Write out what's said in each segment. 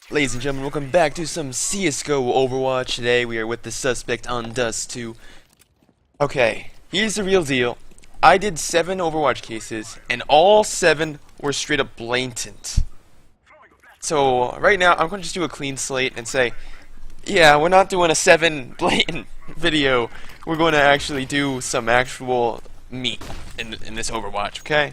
Ladies and gentlemen, welcome back to some CSGO Overwatch. Today we are with the suspect on Dust 2. Okay, here's the real deal. I did 7 Overwatch cases, and all 7 were straight up blatant. So, right now, I'm going to just do a clean slate and say, yeah, we're not doing a 7 blatant video. We're going to actually do some actual meat in this Overwatch, okay?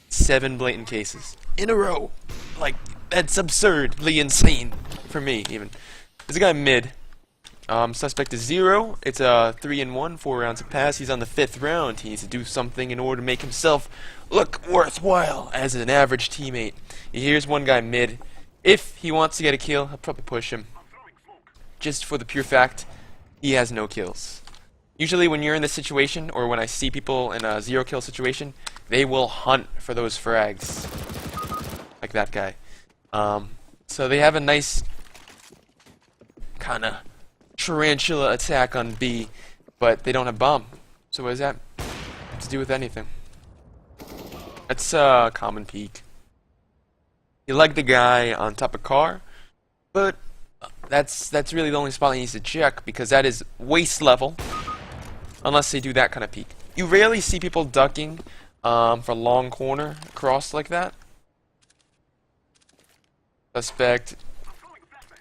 7 blatant cases. In a row. Like, that's absurdly insane for me, even. There's a guy mid. Suspect is 0. It's a 3-1, 4 rounds of pass. He's on the 5th round. He needs to do something in order to make himself look worthwhile as an average teammate. Here's one guy mid. If he wants to get a kill, I'll probably push him. Just for the pure fact, he has no kills. Usually when you're in this situation, or when I see people in a 0 kill situation, they will hunt for those frags. Like that guy. So they have a nice kind of tarantula attack on B, but they don't have bomb. So what does that have to do with anything? That's a common peak. You like the guy on top of car, but that's really the only spot he needs to check, because that is waist level, unless they do that kind of peek. You rarely see people ducking for long corner cross like that. Suspect,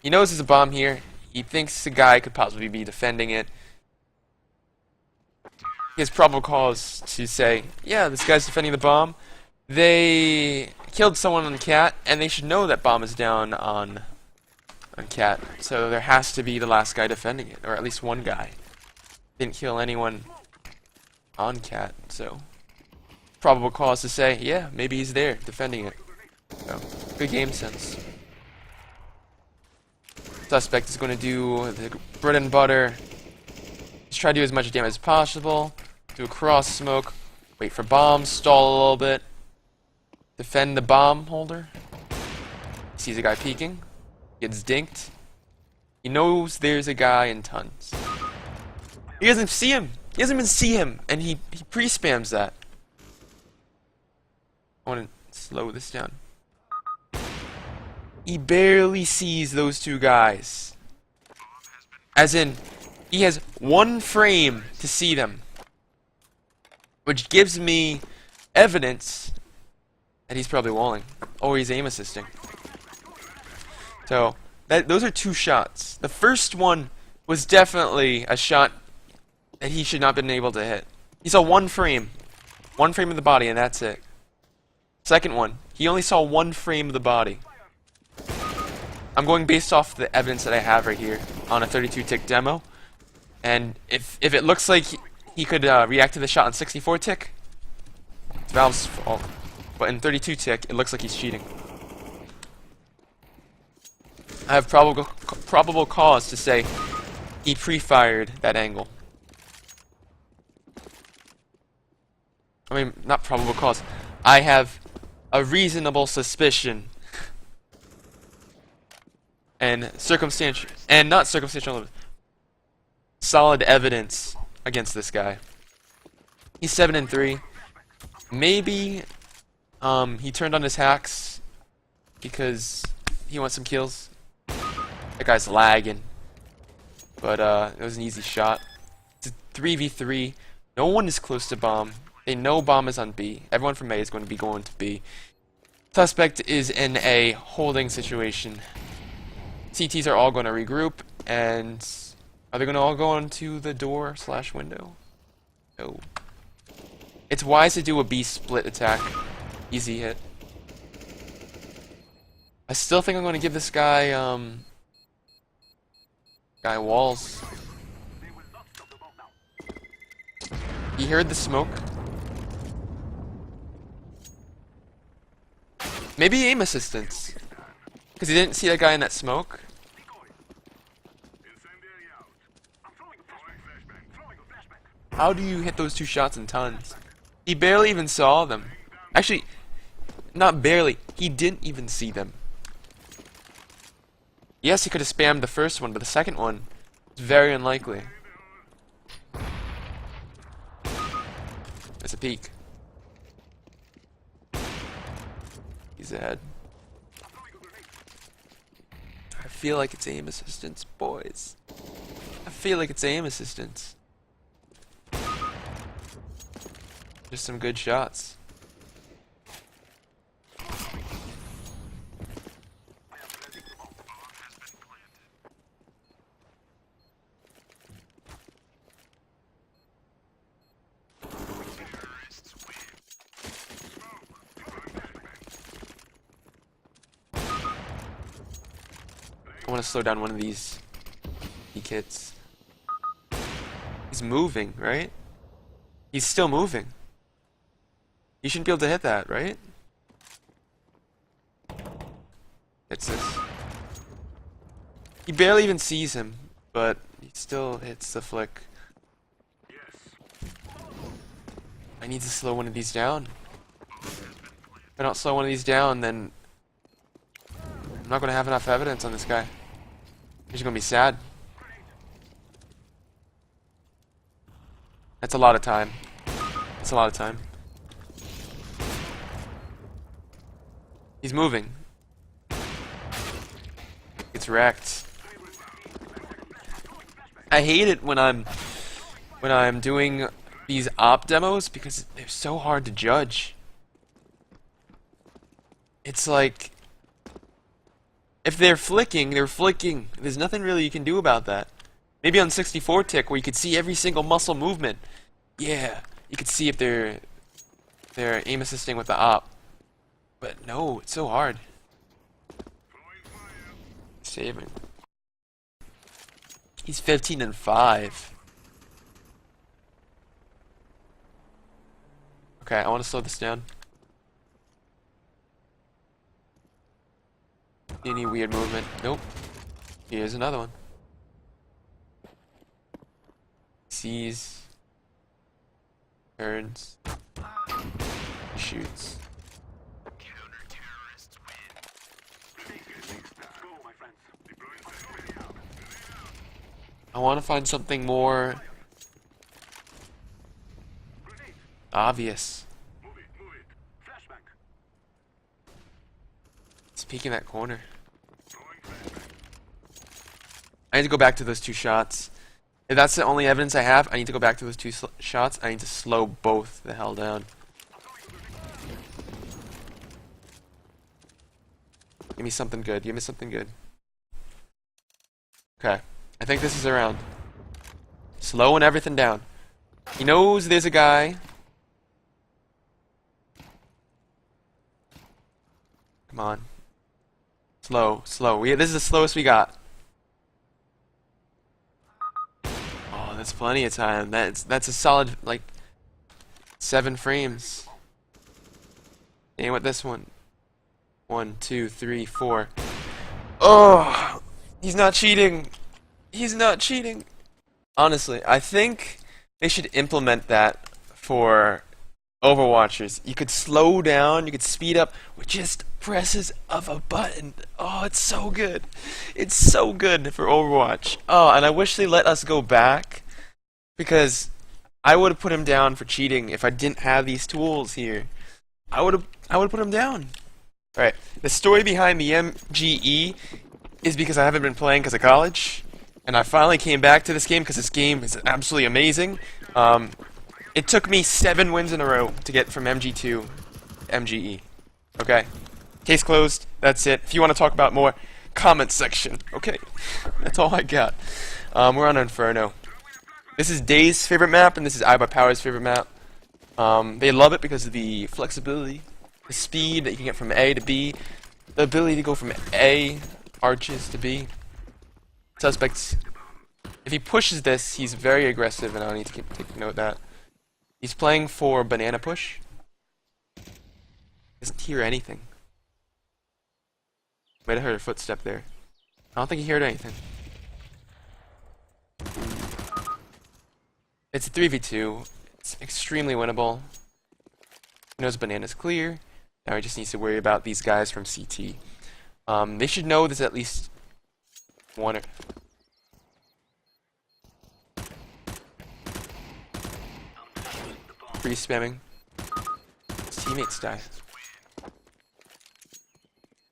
he knows there's a bomb here. He thinks the guy could possibly be defending it. He has probable cause to say, yeah, this guy's defending the bomb. They killed someone on Cat, and they should know that bomb is down on Cat. So there has to be the last guy defending it, or at least one guy. Didn't kill anyone on Cat, so probable cause to say, yeah, maybe he's there defending it. So good game sense. Suspect is going to do the bread and butter. Just try to do as much damage as possible. Do a cross smoke. Wait for bombs. Stall a little bit. Defend the bomb holder. Sees a guy peeking. Gets dinked. He knows there's a guy in tons. He doesn't see him. He doesn't even see him. And he pre-spams that. I want to slow this down. He barely sees those two guys. As in, he has 1 frame to see them. Which gives me evidence that he's probably walling. Or he's aim assisting. So, those are 2 shots. The first one was definitely a shot that he should not have been able to hit. He saw 1 frame. 1 frame of the body, and that's it. Second one, he only saw 1 frame of the body. I'm going based off the evidence that I have right here on a 32-tick demo. And if it looks like he could react to the shot on 64-tick, it's Valve's fault. But in 32-tick, it looks like he's cheating. I have probable cause to say he pre-fired that angle. I mean, not probable cause. I have a reasonable suspicion. And circumstantial, and not circumstantial, solid evidence against this guy. He's 7-3. Maybe he turned on his hacks because he wants some kills. That guy's lagging, but it was an easy shot. It's a 3v3. No one is close to bomb. They know bomb is on B. Everyone from A is going to be going to B. Suspect is in a holding situation. CTs are all going to regroup, and are they going to all go into the door/window? No. It's wise to do a B split attack. Easy hit. I still think I'm going to give this guy, walls. He heard the smoke. Maybe aim assistance. Because he didn't see that guy in that smoke. How do you hit those 2 shots in tons? He barely even saw them. Actually, not barely. He didn't even see them. Yes, he could have spammed the first one, but the second one is very unlikely. There's a peek. He's ahead. I feel like it's aim assistance, boys. I feel like it's aim assistance. Just some good shots. I want to slow down one of these kits. He's moving, right? He's still moving. You shouldn't be able to hit that, right? Hits this. He barely even sees him, but he still hits the flick. I need to slow one of these down. If I don't slow one of these down, then I'm not going to have enough evidence on this guy. He's going to be sad. That's a lot of time. That's a lot of time. He's moving. It's wrecked. I hate it when I'm doing these op demos because they're so hard to judge. It's like if they're flicking, they're flicking. There's nothing really you can do about that. Maybe on 64 tick where you could see every single muscle movement. Yeah, you could see if they're aim assisting with the op. But no, it's so hard. Saving. He's 15 and 5. Okay, I want to slow this down. Any weird movement? Nope. Here's another one. Sees. Turns. Shoots. I want to find something more obvious. He's peeking that corner. I need to go back to those two shots. If that's the only evidence I have, I need to go back to those two shots. I need to slow both the hell down. Give me something good. Give me something good. Okay. I think this is around. Slowing everything down. He knows there's a guy. Come on. Slow, slow. This is the slowest we got. Oh, that's plenty of time. That's a solid, like, 7 frames. And with this one. 1, 2, 3, 4. Oh! He's not cheating. He's not cheating. Honestly, I think they should implement that for Overwatchers. You could slow down, you could speed up with just presses of a button. Oh, it's so good. It's so good for Overwatch. Oh, and I wish they let us go back because I would have put him down for cheating if I didn't have these tools here. I would have put him down. Right. The story behind the MGE is because I haven't been playing because of college. And I finally came back to this game because this game is absolutely amazing. It took me 7 wins in a row to get from MG2 to MGE. Okay? Case closed. That's it. If you want to talk about more, comment section. Okay? That's all I got. We're on Inferno. This is Day's favorite map, and this is iBuyPower's favorite map. They love it because of the flexibility, the speed that you can get from A to B, the ability to go from A arches to B. Suspects, if he pushes this, he's very aggressive, and I need to take note of that. He's playing for banana push. Doesn't hear anything. Might have heard a footstep there. I don't think he heard anything. It's a 3v2. It's extremely winnable. He knows banana's clear. Now he just needs to worry about these guys from CT. They should know there's at least one or... Free spamming. His teammates die.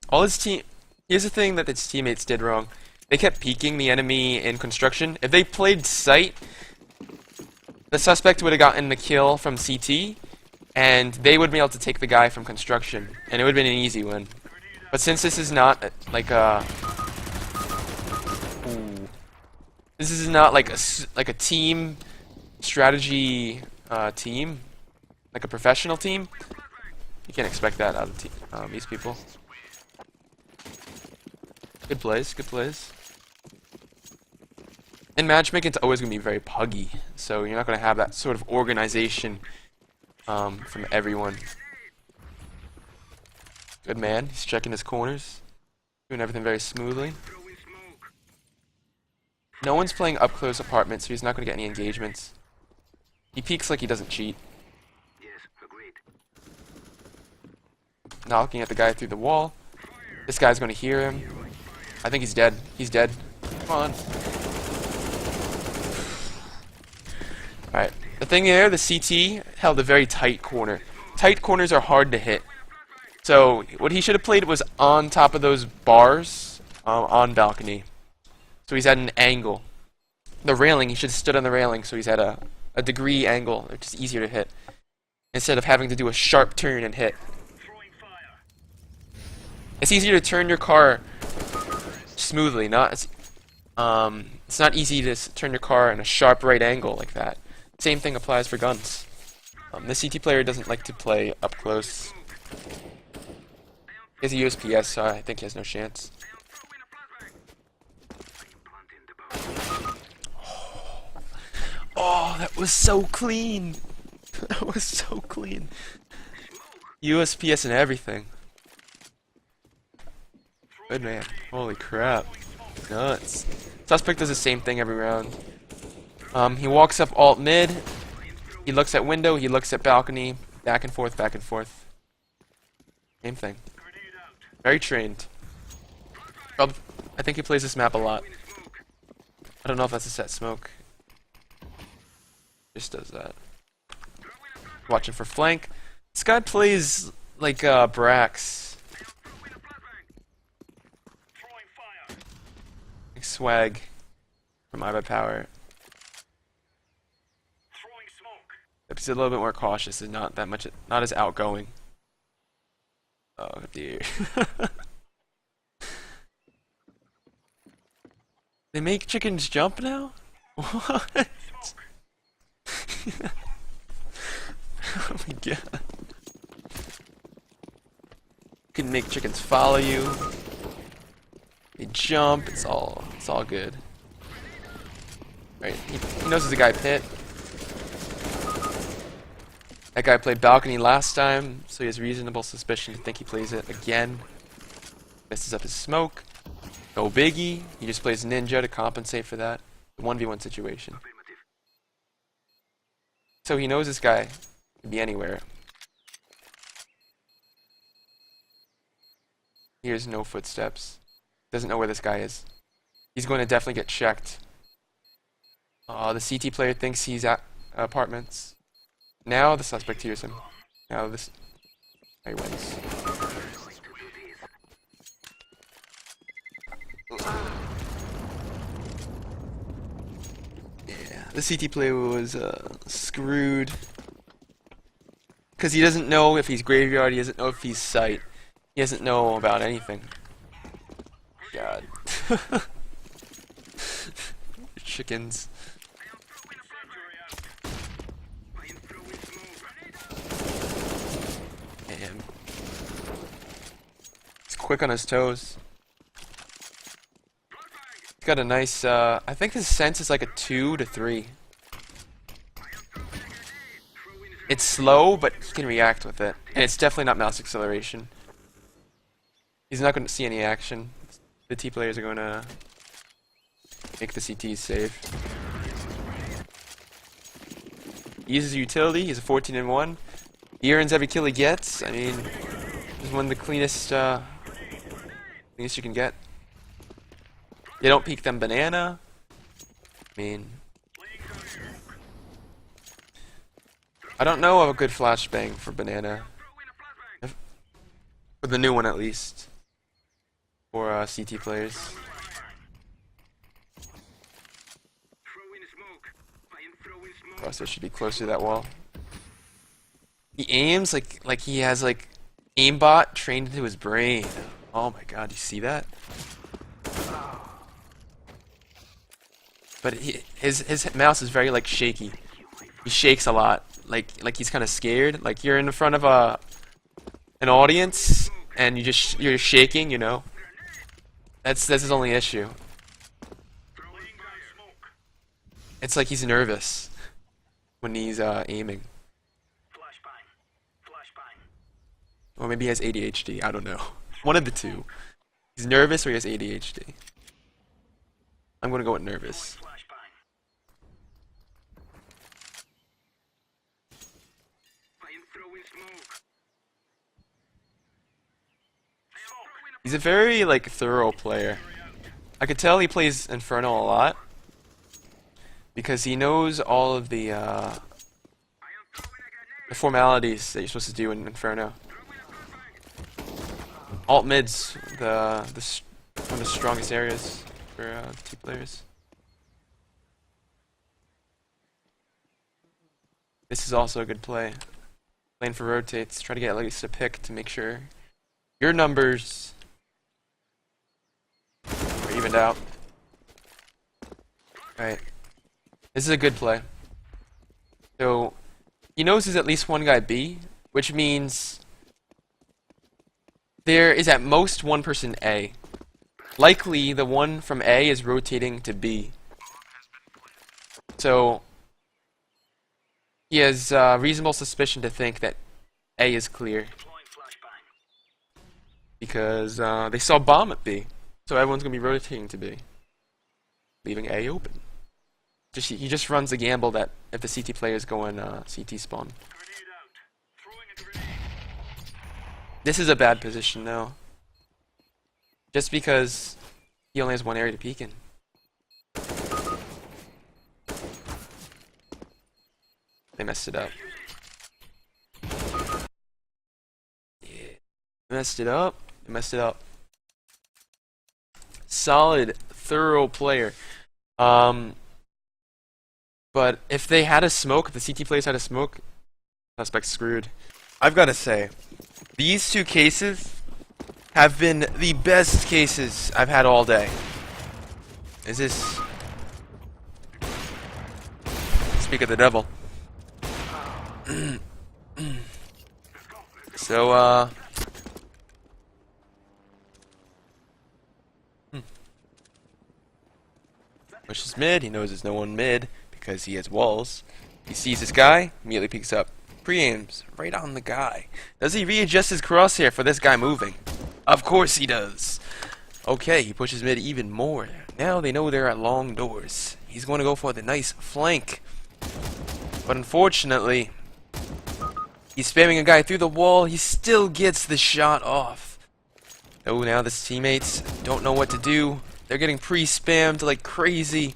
All his team... Here's the thing that its teammates did wrong. They kept peeking the enemy in construction. If they played sight, the suspect would have gotten the kill from CT, and they would be able to take the guy from construction, and it would have been an easy win. But since this is not like a... Ooh. This is not like a team strategy team, like a professional team, you can't expect that out of these people. Good plays, good plays. In matchmaking, it's always going to be very puggy, so you're not going to have that sort of organization from everyone. Good man, he's checking his corners, doing everything very smoothly. No one's playing up close apartment, so he's not going to get any engagements. He peeks like he doesn't cheat. Knocking at the guy through the wall. This guy's going to hear him. I think he's dead. He's dead. Come on. Alright. The thing there, the CT held a very tight corner. Tight corners are hard to hit. So what he should have played was on top of those bars on balcony. So he's at an angle. The railing, he should have stood on the railing so he's at a degree angle. It's just easier to hit. Instead of having to do a sharp turn and hit. It's easier to turn your car smoothly, it's not easy to turn your car in a sharp right angle like that. Same thing applies for guns. The CT player doesn't like to play up close. He has a USPS, so I think he has no chance. Oh, that was so clean! That was so clean. USPS and everything. Good man. Holy crap. Nuts. Suspect does the same thing every round. He walks up alt mid. He looks at window. He looks at balcony. Back and forth, back and forth. Same thing. Very trained. I think he plays this map a lot. I don't know if that's a set smoke. Just does that. Watching for flank. This guy plays like Brax. Swag from I by Power. He's a little bit more cautious and not that much, not as outgoing. Oh dear. They make chickens jump now? What? Oh my god. You can make chickens follow you. They jump, it's all good. Right, he knows there's a guy pit. That guy played balcony last time, so he has reasonable suspicion to think he plays it again. Messes up his smoke. No biggie, he just plays ninja to compensate for that. The 1v1 situation. So he knows this guy can be anywhere. Here's no footsteps. Doesn't know where this guy is. He's going to definitely get checked. The CT player thinks he's at apartments. Now the suspect hears him. Now this guy wins. Yeah, the CT player was screwed. Because he doesn't know if he's graveyard, he doesn't know if he's sight. He doesn't know about anything. God. Chickens. Man. He's quick on his toes. He's got a nice, I think his sense is like a 2 to 3. It's slow, but he can react with it. And it's definitely not mouse acceleration. He's not going to see any action. The T players are going to make the CTs safe. He uses utility. He's a 14-1. He earns every kill he gets. I mean, he's one of the cleanest you can get. They don't peek them banana. I mean, I don't know of a good flashbang for banana. For the new one, at least. for CT players. Crosshair should be close to that wall. He aims like he has like Aimbot trained into his brain. Oh my god, you see that? But his mouse is very like shaky. He shakes a lot, like he's kind of scared. Like you're in front of an audience and you're shaking, you know. That's his only issue. It's like he's nervous when he's aiming. Or maybe he has ADHD. I don't know. One of the two. He's nervous or he has ADHD. I'm gonna go with nervous. He's a very like thorough player. I could tell he plays Inferno a lot because he knows all of the formalities that you're supposed to do in Inferno. Alt mid's one of the strongest areas for T players. This is also a good play. Playing for rotates. Try to get at least a pick to make sure your numbers are evened out. Right. This is a good play. So he knows there's at least one guy B, which means there is at most one person A. Likely the one from A is rotating to B. So he has reasonable suspicion to think that A is clear. Because they saw bomb at B. So everyone's going to be rotating to B. Leaving A open. He just runs a gamble that if the CT players go in CT spawn. This is a bad position though. Just because he only has one area to peek in. They messed it up. Yeah. Messed it up. They messed it up. Solid, thorough player. But if they had a smoke, if the CT players had a smoke, suspect's screwed. I've got to say, these two cases have been the best cases I've had all day. Is this... Speak of the devil. So, pushes mid. He knows there's no one mid because he has walls. He sees this guy, immediately peeks up. Pre-aims right on the guy. Does he readjust his crosshair for this guy moving? Of course he does. Okay, he pushes mid even more. Now they know they're at long doors. He's going to go for the nice flank. But unfortunately, he's spamming a guy through the wall. He still gets the shot off. Oh, now the teammates don't know what to do. They're getting pre-spammed like crazy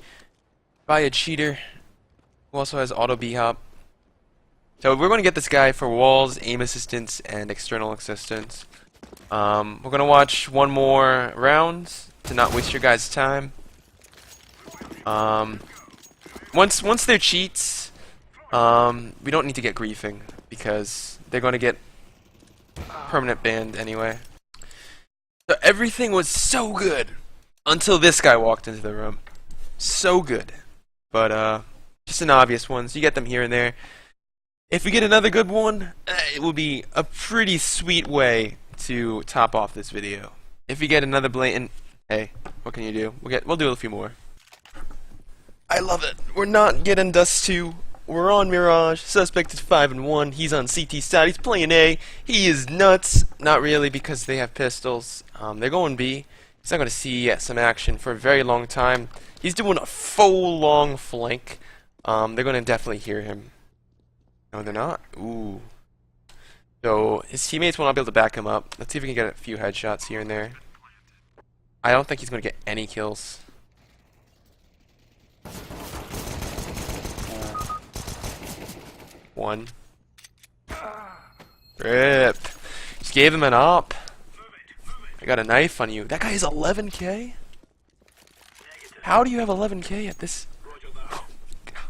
by a cheater who also has auto B-hop. So we're going to get this guy for walls, aim assistance, and external assistance. We're going to watch one more round to not waste your guys' time. Once they're cheats, we don't need to get griefing because they're going to get permanent banned anyway. So everything was so good until this guy walked into the room. So good. But just an obvious one, so you get them here and there. If we get another good one, it will be a pretty sweet way to top off this video. If we get another blatant, hey, what can you do? We'll do a few more. I love it. We're not getting Dust 2. We're on Mirage. Suspect is 5-1. He's on CT side. He's playing A. He is nuts. Not really because they have pistols. They're going B. He's not going to see some action for a very long time. He's doing a full long flank. They're going to definitely hear him. No, they're not. Ooh. So his teammates will not be able to back him up. Let's see if we can get a few headshots here and there. I don't think he's going to get any kills. One. Rip. Just gave him an op. I got a knife on you. That guy is 11k? How do you have 11k at this? Oh, God.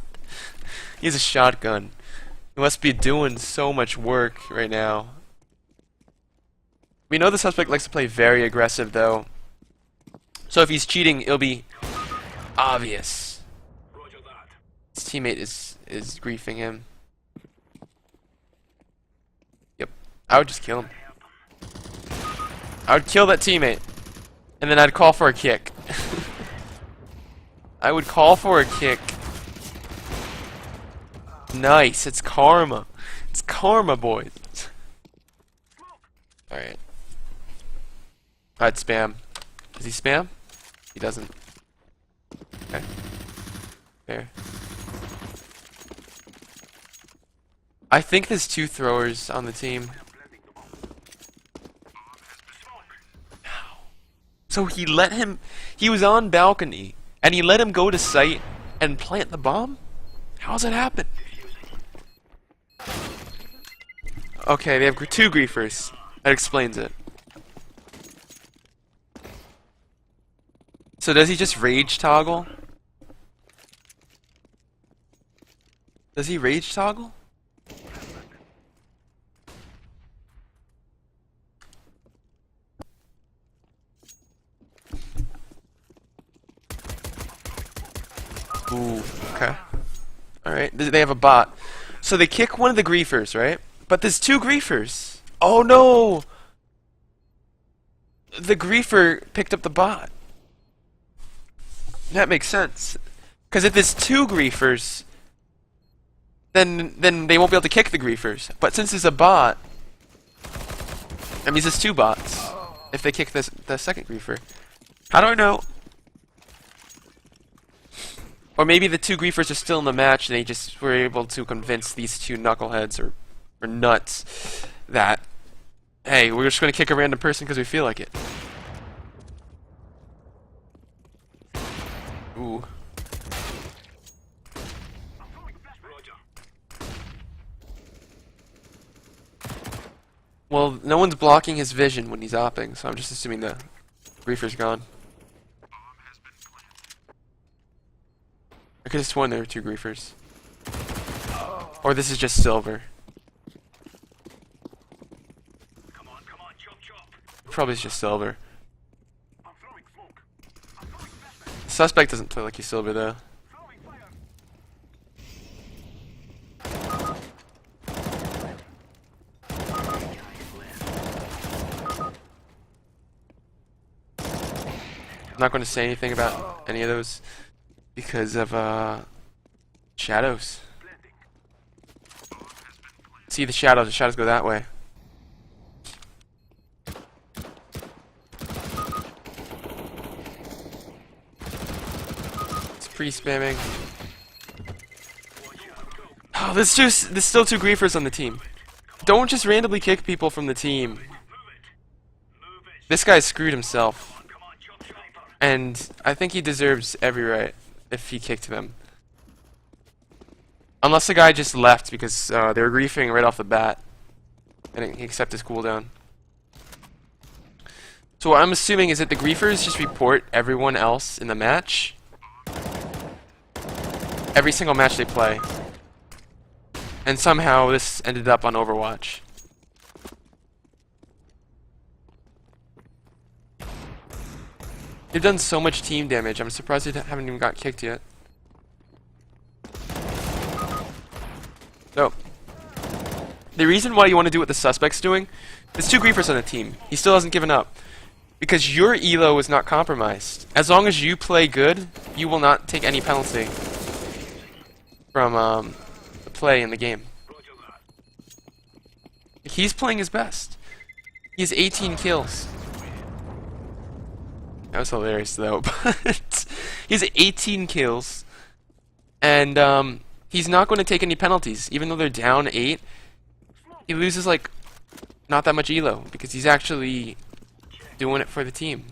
He has a shotgun. He must be doing so much work right now. We know the suspect likes to play very aggressive, though. So if he's cheating, it'll be obvious. His teammate is griefing him. Yep. I would just kill him. I would kill that teammate. And then I'd call for a kick. I would call for a kick. Nice. It's karma. It's karma, boys. Alright. I'd spam. Does he spam? He doesn't. Okay. There. I think there's 2 throwers on the team. So he let him... He was on balcony, and he let him go to site and plant the bomb? How's it happen? Okay, they have 2 griefers. That explains it. So does he just rage toggle? Does he rage toggle? Ooh, okay. Alright, they have a bot. So they kick one of the griefers, right? But there's 2 griefers. Oh no! The griefer picked up the bot. That makes sense. Because if there's 2 griefers, then they won't be able to kick the griefers. But since it's a bot, that means it's 2 bots. If they kick the second griefer. How do I know? Or maybe the 2 griefers are still in the match and they just were able to convince these 2 knuckleheads or nuts that, hey, we're just going to kick a random person because we feel like it. Ooh. Well, no one's blocking his vision when he's opping, so I'm just assuming the griefer's gone. I could have sworn there were 2 griefers. Or this is just silver. Probably it's just silver. The suspect doesn't play like he's silver though. I'm not going to say anything about any of those because of shadows. See the shadows go that way. It's pre-spamming. Oh, there's still 2 griefers on the team. Don't just randomly kick people from the team. This guy screwed himself. And I think he deserves every right if he kicked them. Unless the guy just left because they were griefing right off the bat. And he accepted his cooldown. So what I'm assuming is that the griefers just report everyone else in the match. Every single match they play. And somehow this ended up on Overwatch. They've done so much team damage, I'm surprised they haven't even got kicked yet. So, the reason why you want to do what the suspect's doing, there's 2 griefers on the team. He still hasn't given up. Because your elo is not compromised. As long as you play good, you will not take any penalty from the play in the game. He's playing his best. He has 18 kills. That was hilarious though, but he has 18 kills, and he's not going to take any penalties, even though they're down 8. He loses like not that much elo because he's actually doing it for the team.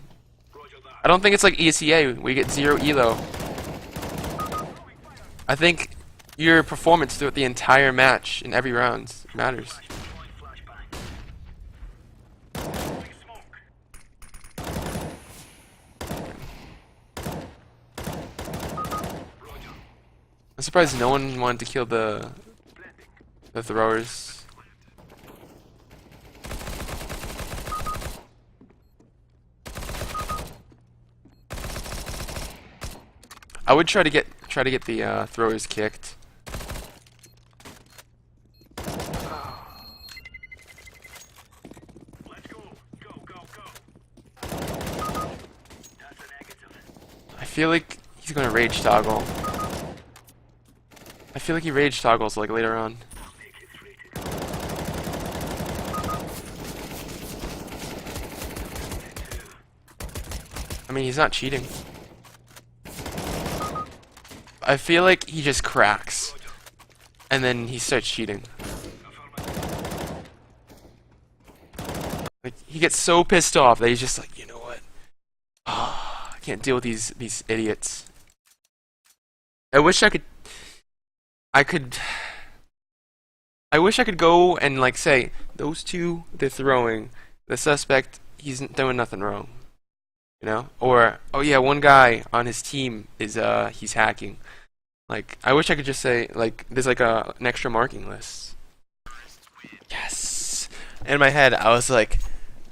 I don't think it's like ESEA where you get 0 elo. I think your performance throughout the entire match in every round matters. I'm surprised no one wanted to kill the throwers. I would try to get the throwers kicked. I feel like he's gonna rage toggle. I feel like he rage toggles like later on. I mean, he's not cheating. I feel like he just cracks, and then he starts cheating. Like, he gets so pissed off that he's just like, you know what? I can't deal with these idiots. I wish I wish I could go and like say those two they're throwing. The suspect, he's doing nothing wrong. You know? Or, oh yeah, one guy on his team is he's hacking. Like, I wish I could just say, like, there's like an extra marking list. Yes! In my head, I was like,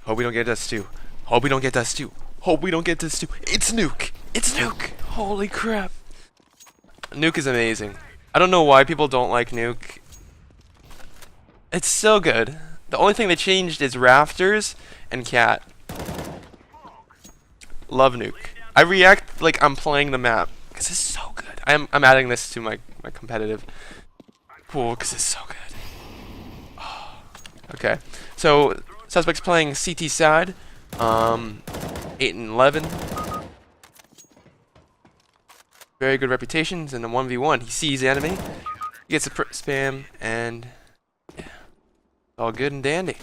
hope we don't get Dust 2. Hope we don't get Dust 2. Hope we don't get Dust 2. It's Nuke! It's Nuke! Holy crap. Nuke is amazing. I don't know why people don't like Nuke. It's so good. The only thing they changed is Rafters and Cat. Love Nuke. I react like I'm playing the map because it's so good. I'm adding this to my competitive pool because it's so good. Oh. Okay, so suspects playing CT side, 8 and 11. Very good reputations in a 1v1. He sees enemy, he gets a spam, and yeah, all good and dandy.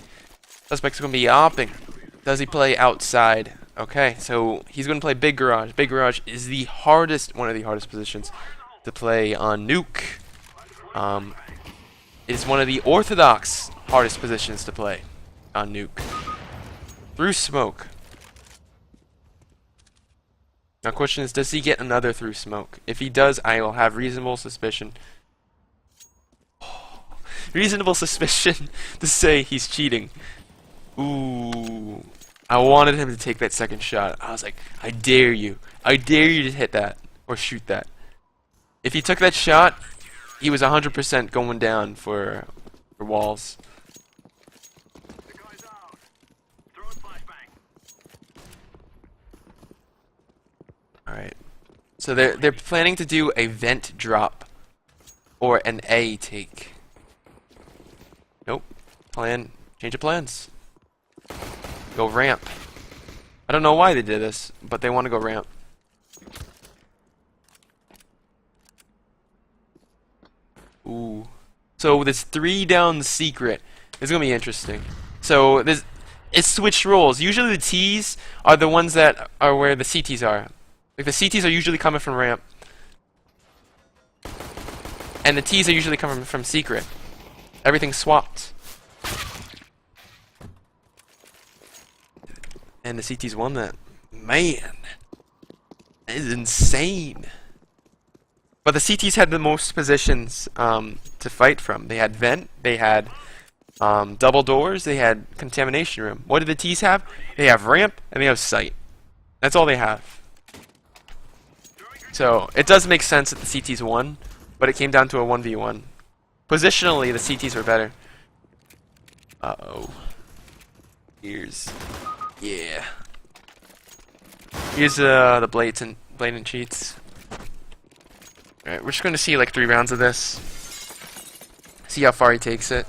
Suspect's gonna be opping. Does he play outside? Okay, so he's going to play Big Garage. Big Garage is the hardest, one of the hardest positions to play on Nuke. It is one of the orthodox hardest positions to play on Nuke. Through smoke. Now, question is, does he get another through smoke? If he does, I will have reasonable suspicion. Reasonable suspicion to say he's cheating. Ooh. I wanted him to take that second shot. I was like, I dare you. I dare you to hit that. Or shoot that. If he took that shot, he was 100% going down for walls. Alright. So they're planning to do a vent drop. Or an A take. Nope. Change of plans. Go ramp. I don't know why they did this, but they want to go ramp. Ooh. So this 3 down secret is gonna be interesting. So it's switched roles. Usually the T's are the ones that are where the CTs are. Like the CTs are usually coming from ramp. And the T's are usually coming from secret. Everything's swapped. And the CTs won that. Man. That is insane. But the CTs had the most positions to fight from. They had vent, they had double doors, they had contamination room. What do the T's have? They have ramp, and they have site. That's all they have. So, it does make sense that the CTs won, but it came down to a 1v1. Positionally, the CTs were better. Uh-oh. Yeah. Here's the blatant cheats. Alright, we're just gonna see like 3 rounds of this. See how far he takes it.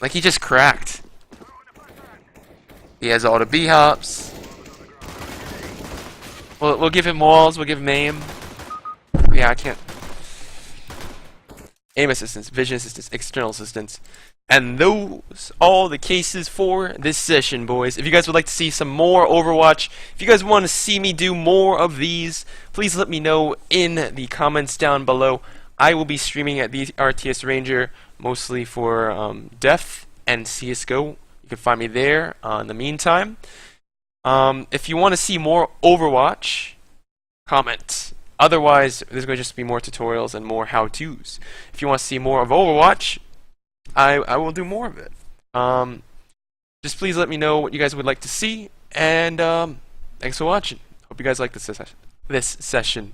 Like he just cracked. He has all the B hops. We'll give him walls, we'll give him aim. Yeah, I can't. Aim assistance, vision assistance, external assistance. And those all the cases for this session, boys. If you guys would like to see some more Overwatch, if you guys want to see me do more of these, please let me know in the comments down below. I will be streaming at TheRtsRanger mostly for Def and CSGO. You can find me there in the meantime. If you want to see more Overwatch, comment. Otherwise, there's going to just be more tutorials and more how-tos. If you want to see more of Overwatch, I will do more of it. Just please let me know what you guys would like to see, and thanks for watching. Hope you guys like this session.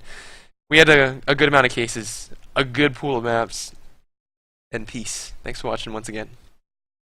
We had a good amount of cases, a good pool of maps, and peace. Thanks for watching once again.